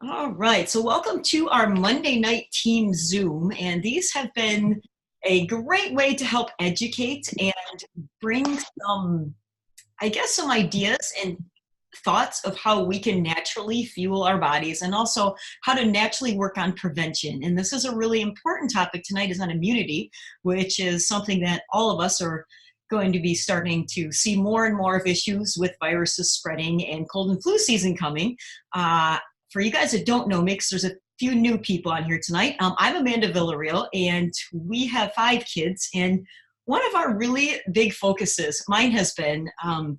All right, so welcome to our Monday night team Zoom, and these have been a great way to help educate and bring some, I guess, some ideas and thoughts of how we can naturally fuel our bodies and also how to naturally work on prevention. And this is a really important topic tonight is on immunity, which is something that all of us are going to be starting to see more and more of issues with viruses spreading and cold and flu season coming. For you guys that don't know me, because there's a few new people on here tonight, I'm Amanda Villarreal, and we have 5 kids. And one of our really big focuses, mine has been,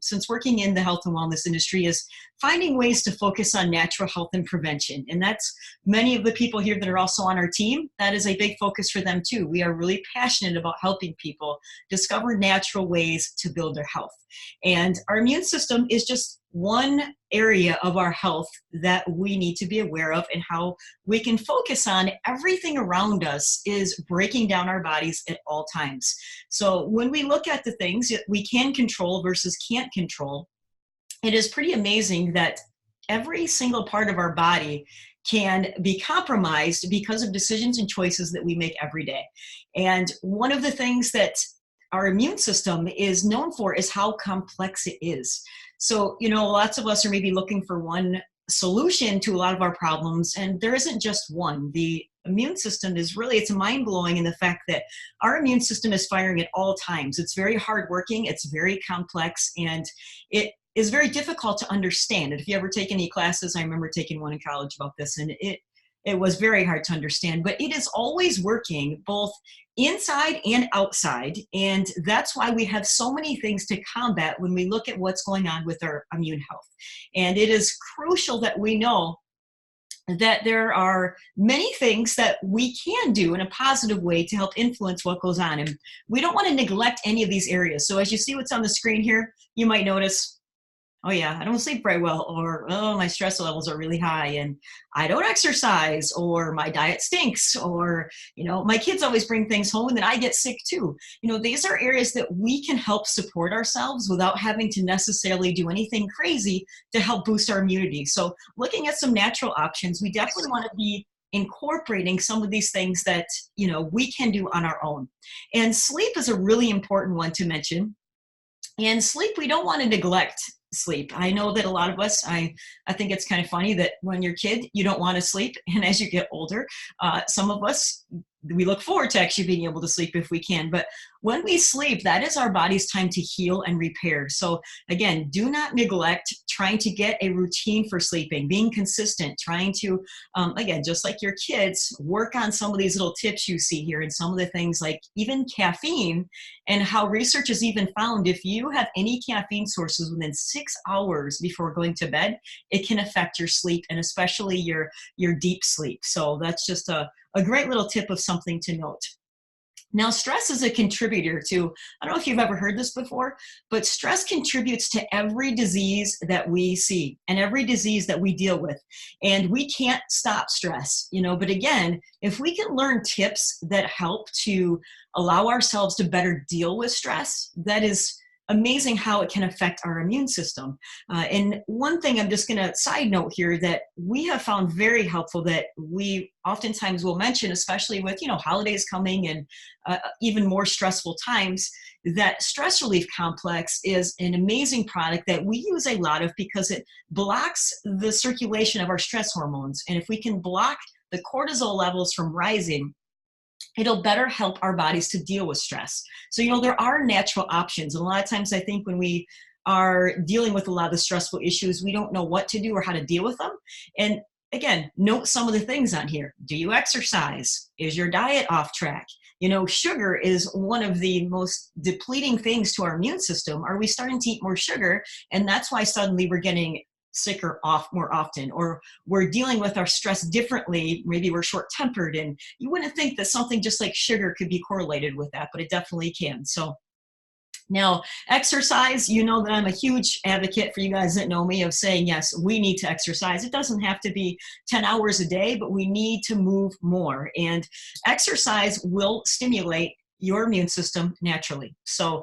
since working in the health and wellness industry, is finding ways to focus on natural health and prevention. And that's many of the people here that are also on our team. That is a big focus for them too. We are really passionate about helping people discover natural ways to build their health. And our immune system is just one area of our health that we need to be aware of, and how we can focus on everything around us is breaking down our bodies at all times. So when we look at the things that we can control versus can't control, it is pretty amazing that every single part of our body can be compromised because of decisions and choices that we make every day. And one of the things that our immune system is known for is how complex it is. So, lots of us are maybe looking for one solution to a lot of our problems, and there isn't just one. The immune system is really, it's mind-blowing in the fact that our immune system is firing at all times. It's very hardworking, it's very complex, and it is very difficult to understand. And if you ever take any classes, I remember taking one in college about this, and it was very hard to understand, but it is always working both inside and outside. And that's why we have so many things to combat when we look at what's going on with our immune health. And it is crucial that we know that there are many things that we can do in a positive way to help influence what goes on. And we don't want to neglect any of these areas. So as you see what's on the screen here, you might notice, oh yeah, I don't sleep very well, or oh, my stress levels are really high and I don't exercise, or my diet stinks, or my kids always bring things home and then I get sick too. These are areas that we can help support ourselves without having to necessarily do anything crazy to help boost our immunity. So looking at some natural options, we definitely want to be incorporating some of these things that we can do on our own. And sleep is a really important one to mention. And sleep, we don't want to neglect sleep. I know that a lot of us, I think it's kind of funny that when you're a kid, you don't want to sleep. And as you get older, some of us, we look forward to actually being able to sleep if we can. But when we sleep, that is our body's time to heal and repair. So again, do not neglect trying to get a routine for sleeping, being consistent, trying to, again, just like your kids, work on some of these little tips you see here and some of the things like even caffeine, and how research has even found if you have any caffeine sources within 6 hours before going to bed, it can affect your sleep and especially your deep sleep. So that's just a great little tip of something to note. Now, stress is a contributor to, I don't know if you've ever heard this before, but stress contributes to every disease that we see and every disease that we deal with. And we can't stop stress, but again, if we can learn tips that help to allow ourselves to better deal with stress, that is amazing how it can affect our immune system. And one thing I'm just going to side note here that we have found very helpful that we oftentimes will mention, especially with, holidays coming and even more stressful times, that stress relief complex is an amazing product that we use a lot of because it blocks the circulation of our stress hormones. And if we can block the cortisol levels from rising, it'll better help our bodies to deal with stress. So, there are natural options. And a lot of times I think when we are dealing with a lot of the stressful issues, we don't know what to do or how to deal with them. And again, note some of the things on here. Do you exercise? Is your diet off track? Sugar is one of the most depleting things to our immune system. Are we starting to eat more sugar? And that's why suddenly we're getting sicker more often, or we're dealing with our stress differently. Maybe we're short-tempered, and you wouldn't think that something just like sugar could be correlated with that, but it definitely can. So now, exercise, that I'm a huge advocate for you guys that know me of saying, yes, we need to exercise. It doesn't have to be 10 hours a day, but we need to move more. And exercise will stimulate your immune system naturally. So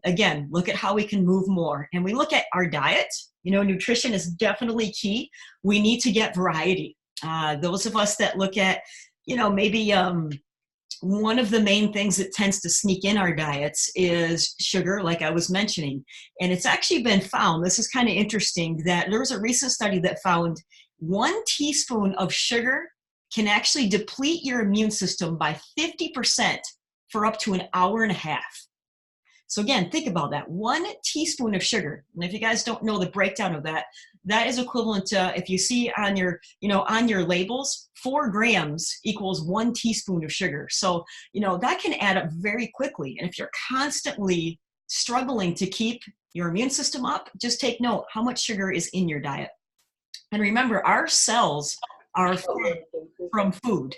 again, look at how we can move more. And we look at our diet. Nutrition is definitely key. We need to get variety. Those of us that look at, maybe one of the main things that tends to sneak in our diets is sugar, like I was mentioning. And it's actually been found, this is kind of interesting, that there was a recent study that found 1 teaspoon of sugar can actually deplete your immune system by 50% for up to an hour and a half. So again, think about that. 1 teaspoon of sugar. And if you guys don't know the breakdown of that, that is equivalent to, if you see on your, on your labels, 4 grams equals 1 teaspoon of sugar. So, that can add up very quickly. And if you're constantly struggling to keep your immune system up, just take note how much sugar is in your diet. And remember, our cells are fed from food.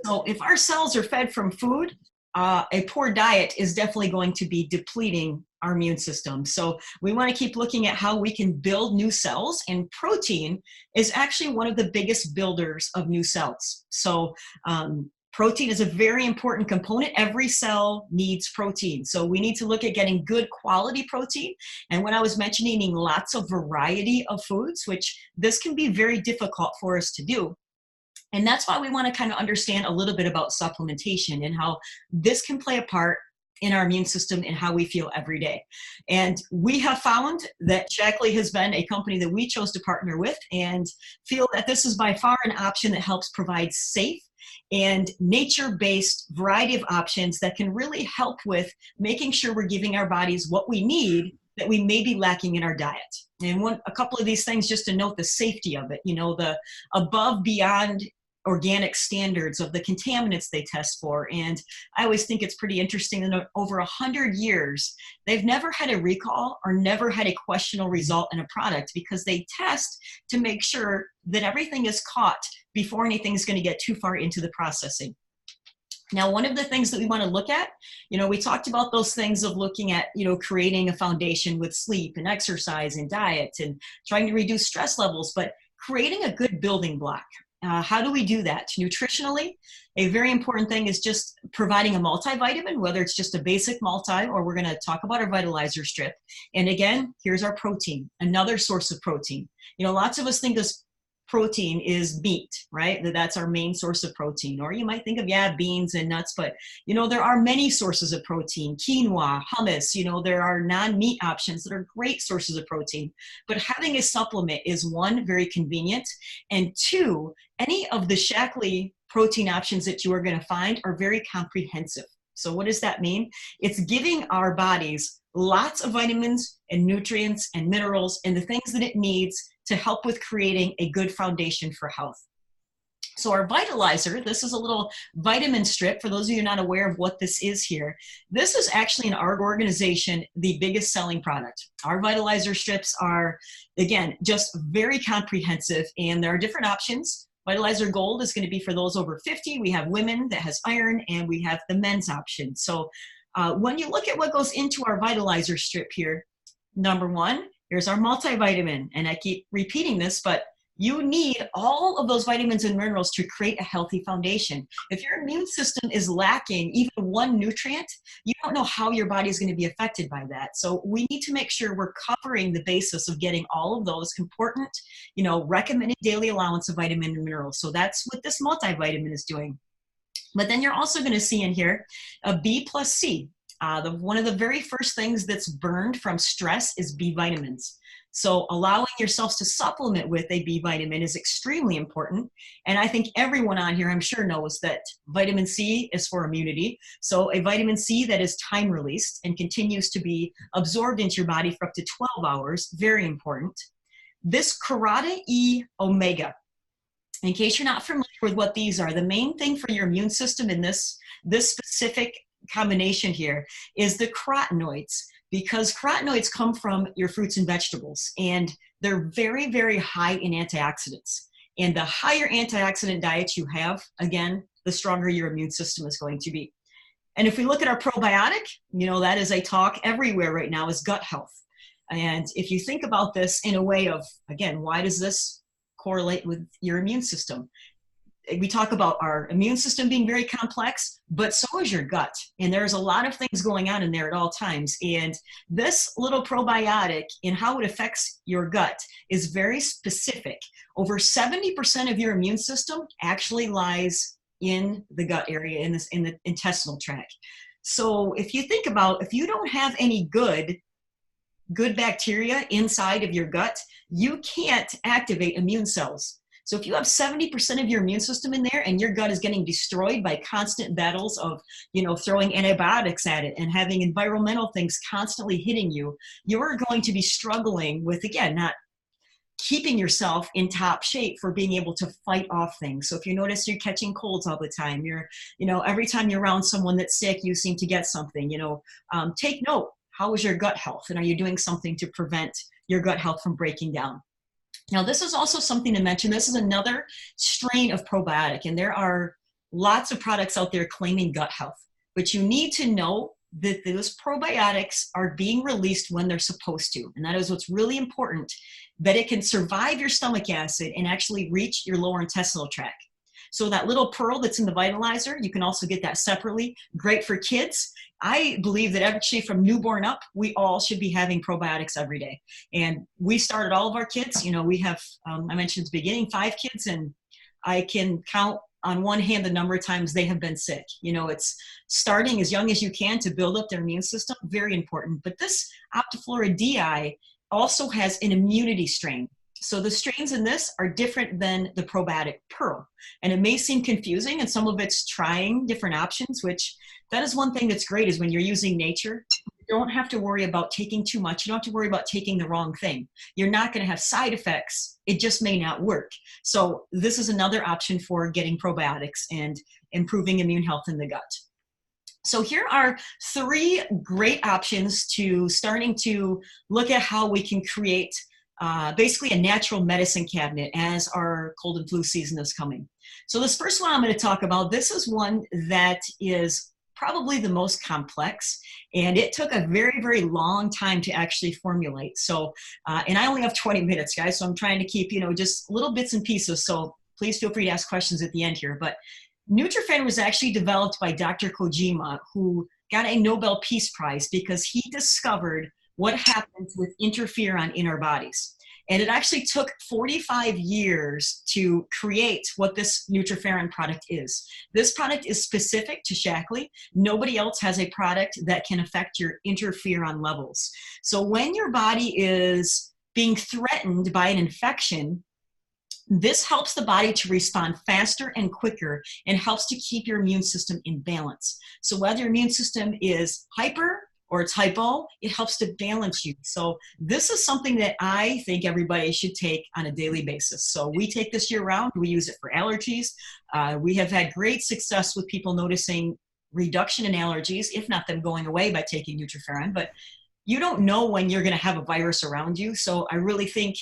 So if our cells are fed from food, a poor diet is definitely going to be depleting our immune system. So we want to keep looking at how we can build new cells, and protein is actually one of the biggest builders of new cells. So protein is a very important component. Every cell needs protein. So we need to look at getting good quality protein. And when I was mentioning eating lots of variety of foods, which this can be very difficult for us to do. And that's why we want to kind of understand a little bit about supplementation and how this can play a part in our immune system and how we feel every day. And we have found that Shaklee has been a company that we chose to partner with, and feel that this is by far an option that helps provide safe and nature-based variety of options that can really help with making sure we're giving our bodies what we need that we may be lacking in our diet. And a couple of these things, just to note the safety of it, the above beyond organic standards of the contaminants they test for. And I always think it's pretty interesting that over 100 years, they've never had a recall or never had a questionable result in a product, because they test to make sure that everything is caught before anything's going to get too far into the processing. Now, one of the things that we want to look at, we talked about those things of looking at, creating a foundation with sleep and exercise and diet and trying to reduce stress levels, but creating a good building block. How do we do that? Nutritionally, a very important thing is just providing a multivitamin, whether it's just a basic multi, or we're going to talk about our vitalizer strip. And again, here's our protein, another source of protein. Lots of us think this protein is meat, right? That's our main source of protein. Or you might think of, beans and nuts, but there are many sources of protein. Quinoa, hummus, there are non-meat options that are great sources of protein. But having a supplement is, one, very convenient, and two, any of the Shaklee protein options that you are going to find are very comprehensive. So what does that mean? It's giving our bodies lots of vitamins and nutrients and minerals and the things that it needs to help with creating a good foundation for health. So our vitalizer, this is a little vitamin strip. For those of you not aware of what this is here, this is actually in our organization the biggest selling product. Our vitalizer strips are, again, just very comprehensive, and there are different options. Vitalizer Gold is going to be for those over 50. We have women that has iron, and we have the men's option. So when you look at what goes into our vitalizer strip here, number one, here's our multivitamin. And I keep repeating this, but you need all of those vitamins and minerals to create a healthy foundation. If your immune system is lacking even one nutrient, you don't know how your body is going to be affected by that. So we need to make sure we're covering the basis of getting all of those important, recommended daily allowance of vitamin and minerals. So that's what this multivitamin is doing. But then you're also going to see in here a B plus C. One of the very first things that's burned from stress is B vitamins. So allowing yourselves to supplement with a B vitamin is extremely important. And I think everyone on here, I'm sure, knows that vitamin C is for immunity. So a vitamin C that is time released and continues to be absorbed into your body for up to 12 hours, very important. This Carota E omega. In case you're not familiar with what these are, the main thing for your immune system in this specific combination here is the carotenoids, because carotenoids come from your fruits and vegetables, and they're very, very high in antioxidants. And the higher antioxidant diet you have, again, the stronger your immune system is going to be. And if we look at our probiotic, that is a talk everywhere right now, is gut health. And if you think about this in a way of, again, why does this correlate with your immune system? we talk about our immune system being very complex, but so is your gut. And there's a lot of things going on in there at all times. And this little probiotic and how it affects your gut is very specific. Over 70% of your immune system actually lies in the gut area, in the intestinal tract. So if you think about, if you don't have any good bacteria inside of your gut, you can't activate immune cells. So if you have 70% of your immune system in there and your gut is getting destroyed by constant battles of, throwing antibiotics at it and having environmental things constantly hitting you, you're going to be struggling with, again, not keeping yourself in top shape for being able to fight off things. So if you notice you're catching colds all the time, every time you're around someone that's sick, you seem to get something, take note. How is your gut health? And are you doing something to prevent your gut health from breaking down? Now, this is also something to mention. This is another strain of probiotic, and there are lots of products out there claiming gut health. But you need to know that those probiotics are being released when they're supposed to. And that is what's really important, that it can survive your stomach acid and actually reach your lower intestinal tract. So that little pearl that's in the vitalizer, you can also get that separately. Great for kids. I believe that actually from newborn up, we all should be having probiotics every day. And we started all of our kids. We have, I mentioned at the beginning, 5 kids, and I can count on one hand the number of times they have been sick. It's starting as young as you can to build up their immune system, very important. But this Optiflora DI also has an immunity strain. So the strains in this are different than the probiotic pearl. And it may seem confusing, and some of it's trying different options, which that is one thing that's great, is when you're using nature, you don't have to worry about taking too much. You don't have to worry about taking the wrong thing. You're not going to have side effects. It just may not work. So this is another option for getting probiotics and improving immune health in the gut. So here are 3 great options to starting to look at how we can create basically a natural medicine cabinet as our cold and flu season is coming. So this first one I'm going to talk about, this is one that is probably the most complex, and it took a very, very long time to actually formulate. So, and I only have 20 minutes, guys, so I'm trying to keep, just little bits and pieces. So please feel free to ask questions at the end here. But Nutrifen was actually developed by Dr. Kojima, who got a Nobel Peace Prize because he discovered what happens with interferon in our bodies. And it actually took 45 years to create what this Nutriferon product is. This product is specific to Shaklee. Nobody else has a product that can affect your interferon levels. So when your body is being threatened by an infection, this helps the body to respond faster and quicker and helps to keep your immune system in balance. So whether your immune system is hyper or it's hypo, it helps to balance you. So this is something that I think everybody should take on a daily basis. So we take this year round. We use it for allergies. We have had great success with people noticing reduction in allergies, if not them going away, by taking Nutriferon. But you don't know when you're going to have a virus around you. So I really think,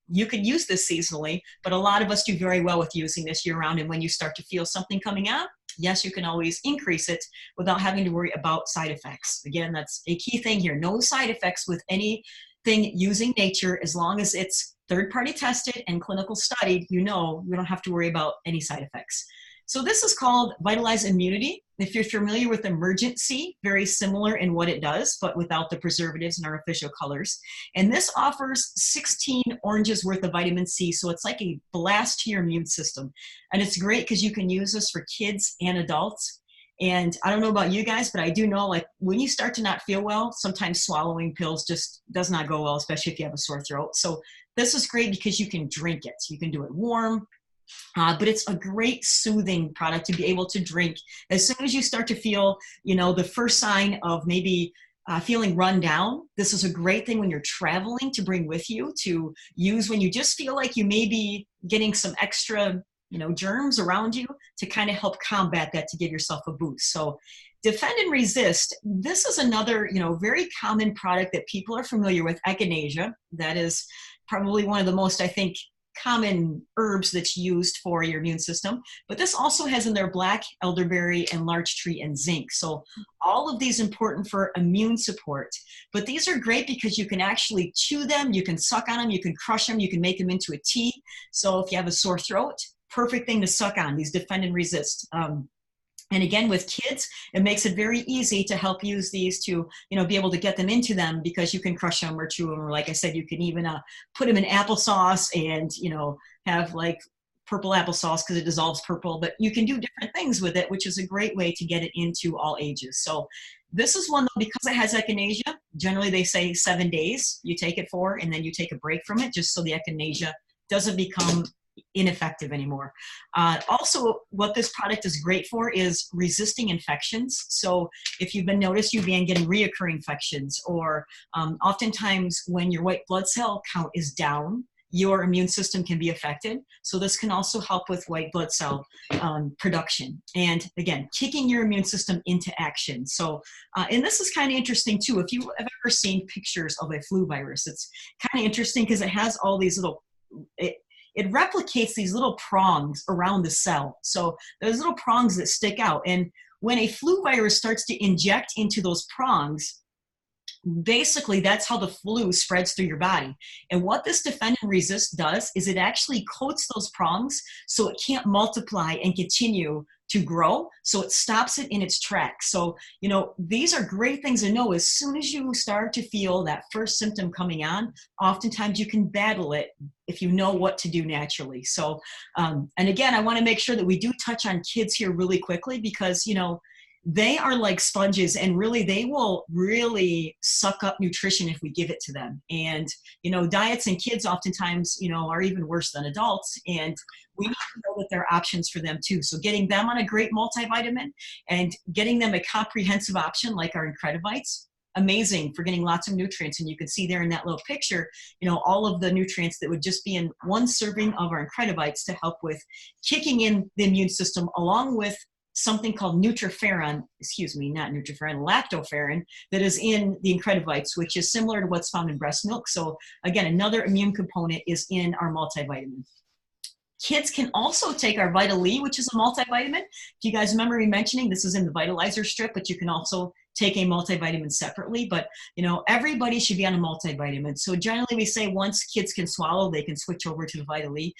you can use this seasonally, but a lot of us do very well with using this year round. And when you start to feel something coming out, yes, you can always increase it without having to worry about side effects. Again, that's a key thing here. No side effects with anything using nature, as long as it's third-party tested and clinical studied, we don't have to worry about any side effects. So this is called Vitalize Immunity. If you're familiar with Emergency, very similar in what it does, but without the preservatives and artificial colors. And this offers 16 oranges worth of vitamin C, so it's like a blast to your immune system. And it's great because you can use this for kids and adults. And I don't know about you guys, but I do know, like, when you start to not feel well, sometimes swallowing pills just does not go well, especially if you have a sore throat. So this is great because you can drink it. You can do it warm. But it's a great soothing product to be able to drink. As soon as you start to feel, the first sign of maybe feeling run down, this is a great thing when you're traveling to bring with you to use when you just feel like you may be getting some extra, germs around you, to kind of help combat that, to give yourself a boost. So Defend and Resist, this is another, very common product that people are familiar with, echinacea. That is probably one of the most, I think, common herbs that's used for your immune system. But this also has in there black elderberry and larch tree and zinc. So all of these important for immune support. But these are great because you can actually chew them, you can suck on them, you can crush them, you can make them into a tea. So if you have a sore throat, perfect thing to suck on, these defend and resist. And again, with kids, it makes it very easy to help use these to, be able to get them into them, because you can crush them or chew them. Or like I said, you can even put them in applesauce and, have like purple applesauce because it dissolves purple. But you can do different things with it, which is a great way to get it into all ages. So this is one, though, because it has echinacea. Generally, they say 7 days you take it for, and then you take a break from it just so the echinacea doesn't become ineffective anymore. Also, what this product is great for is resisting infections. So if you've been noticed, you've been getting reoccurring infections, or oftentimes when your white blood cell count is down, your immune system can be affected. So this can also help with white blood cell production. And again, kicking your immune system into action. So, and this is kind of interesting too. If you have ever seen pictures of a flu virus, it's kind of interesting because it has all these little, it replicates these little prongs around the cell. So there's little prongs that stick out. And when a flu virus starts to inject into those prongs, basically that's how the flu spreads through your body. And what this defend and resist does is it actually coats those prongs so it can't multiply and continue to grow. So it stops it in its tracks. So, these are great things to know. As soon as you start to feel that first symptom coming on, oftentimes you can battle it if you know what to do naturally. So, and again, I want to make sure that we do touch on kids here really quickly, because, they are like sponges, and really they will really suck up nutrition if we give it to them. And, diets in kids oftentimes, are even worse than adults, and we need to know that there are options for them too. So getting them on a great multivitamin and getting them a comprehensive option like our Incredivites, amazing for getting lots of nutrients. And you can see there in that little picture, all of the nutrients that would just be in one serving of our Incredivites to help with kicking in the immune system, along with something called not nutriferrin, lactoferrin, that is in the Incredivites, which is similar to what's found in breast milk. So again, another immune component is in our multivitamin. Kids can also take our Vital E, which is a multivitamin. If you guys remember me mentioning, this is in the Vitalizer strip, but you can also take a multivitamin separately. But, everybody should be on a multivitamin. So generally we say once kids can swallow, they can switch over to the Vital E.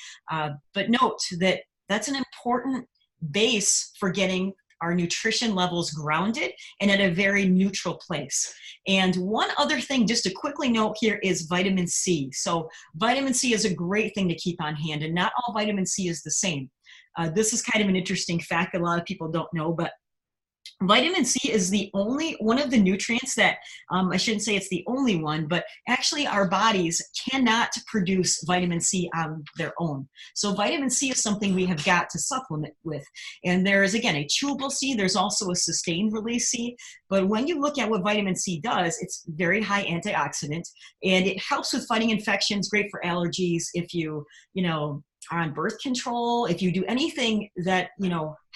But note that that's an important base for getting our nutrition levels grounded and at a very neutral place. And one other thing, just to quickly note here, is vitamin C. So vitamin C is a great thing to keep on hand, and not all vitamin C is the same. This is kind of an interesting fact that a lot of people don't know, but vitamin C is the only one of the nutrients that, I shouldn't say it's the only one, but actually our bodies cannot produce vitamin C on their own. So vitamin C is something we have got to supplement with. And there is, again, a chewable C. There's also a sustained release C. But when you look at what vitamin C does, it's very high antioxidant, and it helps with fighting infections, great for allergies. If you are on birth control, if you do anything that,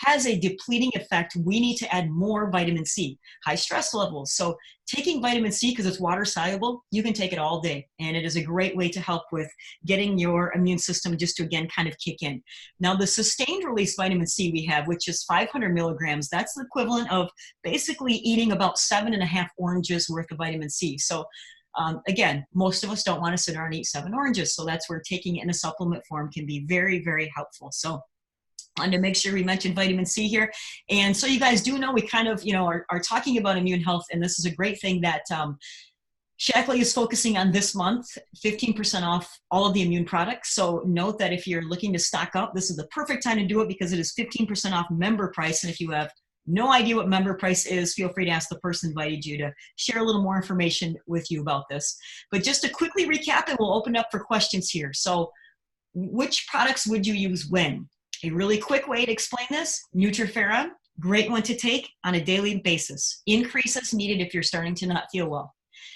has a depleting effect, we need to add more vitamin C. High stress levels. So taking vitamin C, because it's water soluble, you can take it all day. And it is a great way to help with getting your immune system just to, again, kind of kick in. Now, the sustained release vitamin C we have, which is 500 milligrams, that's the equivalent of basically eating about 7.5 oranges worth of vitamin C. So again, most of us don't want to sit down and eat 7 oranges. So that's where taking it in a supplement form can be very, very helpful. So I wanted to make sure we mentioned vitamin C here. And so you guys do know we kind of, are talking about immune health. And this is a great thing that Shaklee is focusing on this month, 15% off all of the immune products. So note that if you're looking to stock up, this is the perfect time to do it, because it is 15% off member price. And if you have no idea what member price is, feel free to ask the person who invited you to share a little more information with you about this. But just to quickly recap, and we'll open up for questions here. So which products would you use when? A really quick way to explain this: Nutriferrin, great one to take on a daily basis. Increase as needed if you're starting to not feel well.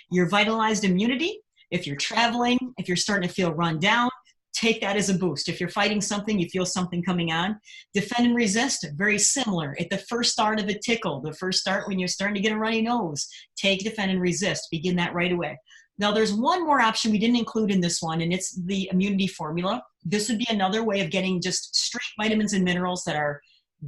Your vitalized immunity, if you're traveling, if you're starting to feel run down, take that as a boost. If you're fighting something, you feel something coming on. Defend and resist, very similar. At the first start of a tickle, the first start when you're starting to get a runny nose, take defend and resist. Begin that right away. Now, there's one more option we didn't include in this one, and it's the immunity formula. This would be another way of getting just straight vitamins and minerals that are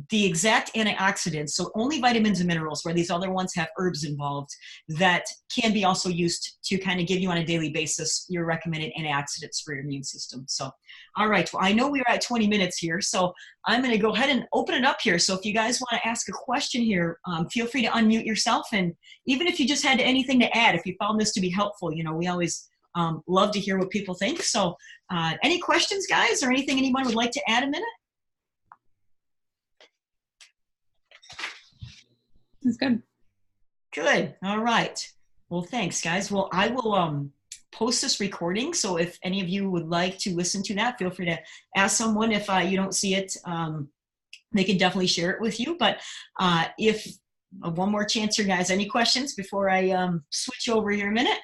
the exact antioxidants, so only vitamins and minerals, where these other ones have herbs involved, that can be also used to kind of give you on a daily basis your recommended antioxidants for your immune system. So, all right, well, I know we're at 20 minutes here, so I'm going to go ahead and open it up here. So if you guys want to ask a question here, feel free to unmute yourself. And even if you just had anything to add, if you found this to be helpful, you know, we always love to hear what people think. So any questions, guys, or anything anyone would like to add a minute? That's good. Good. All right. Well, thanks, guys. Well, I will post this recording. So if any of you would like to listen to that, feel free to ask someone. If you don't see it, they can definitely share it with you. But if one more chance here, guys, any questions before I switch over here a minute?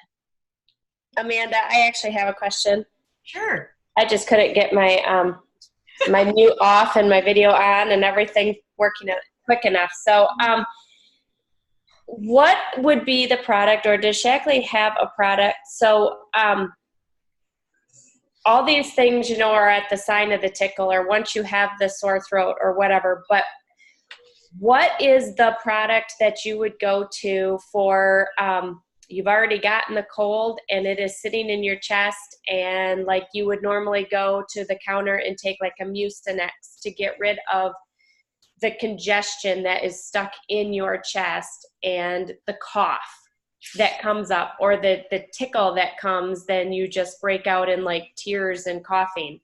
Amanda, I actually have a question. Sure. I just couldn't get my my mute off and my video on and everything working quick enough. So what would be the product, or does Shaklee have a product? So all these things, you know, are at the sign of the tickle, or once you have the sore throat or whatever, but what is the product that you would go to for you've already gotten the cold and it is sitting in your chest, and like you would normally go to the counter and take like a Mucinex to get rid of the congestion that is stuck in your chest and the cough that comes up, or the tickle that comes, then you just break out in like tears and coughing.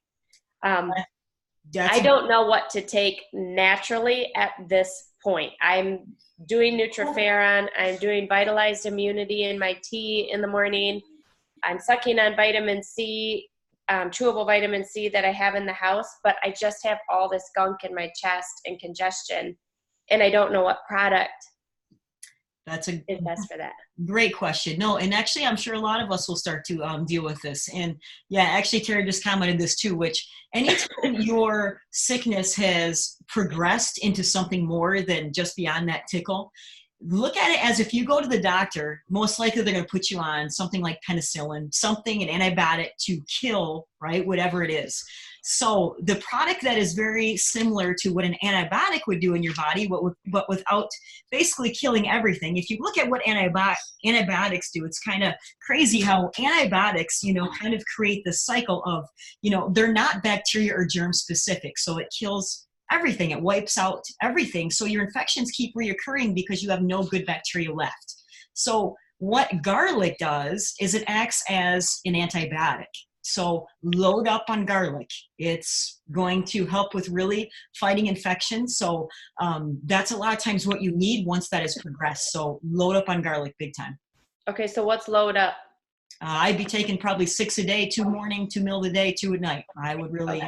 I don't know what to take naturally at this point. I'm doing Nutriferon. I'm doing vitalized immunity in my tea in the morning. I'm sucking on vitamin C, chewable vitamin C that I have in the house, but I just have all this gunk in my chest and congestion, and I don't know what product is best for that. Great question. No, and actually, I'm sure a lot of us will start to deal with this. And yeah, actually, Terry just commented this too, which anytime your sickness has progressed into something more than just beyond that tickle, look at it as if you go to the doctor, most likely they're going to put you on something like penicillin, something, an antibiotic to kill, right, whatever it is. So the product that is very similar to what an antibiotic would do in your body, but without basically killing everything. If you look at what antibiotics do, it's kind of crazy how antibiotics, you know, kind of create this cycle of, you know, they're not bacteria or germ specific. So it kills everything. It wipes out everything. So your infections keep reoccurring because you have no good bacteria left. So what garlic does is it acts as an antibiotic. So load up on garlic. It's going to help with really fighting infections. So that's a lot of times what you need once that has progressed. So load up on garlic big time. Okay, so what's load up? I'd be taking probably 6 a day, 2 morning, 2 middle of the day, 2 at night. I would really,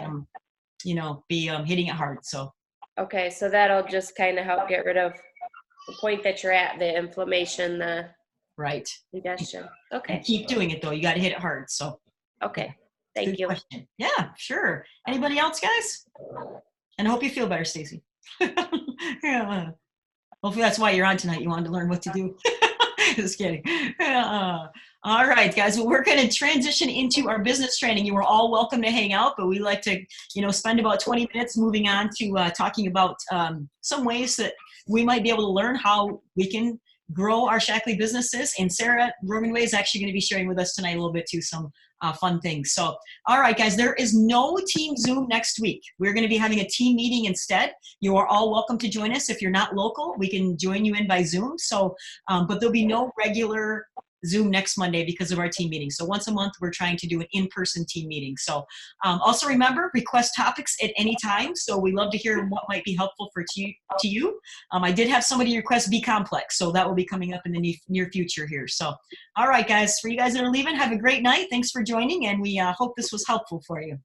you know, be hitting it hard. So. Okay, so that'll just kind of help get rid of the point that you're at, the inflammation, the right congestion. Okay. And keep doing it though. You got to hit it hard. So. Okay. Thank you. Question. Yeah, sure. Anybody else, guys? And I hope you feel better, Stacy. Yeah. Hopefully that's why you're on tonight. You wanted to learn what to do. Just kidding. All right, guys. Well, we're going to transition into our business training. You are all welcome to hang out, but we like to, you know, spend about 20 minutes moving on to talking about some ways that we might be able to learn how we can grow our Shaklee businesses. And Sarah Romanway is actually going to be sharing with us tonight a little bit too, some fun things. So, all right, guys, there is no team Zoom next week. We're going to be having a team meeting instead. You are all welcome to join us. If you're not local, we can join you in by Zoom. So, but there'll be no regular Zoom next Monday because of our team meeting. So once a month, we're trying to do an in-person team meeting. So also remember, request topics at any time. So we love to hear what might be helpful to you. I did have somebody request B-complex, so that will be coming up in the near future here. So, all right, guys, for you guys that are leaving, have a great night. Thanks for joining, and we hope this was helpful for you.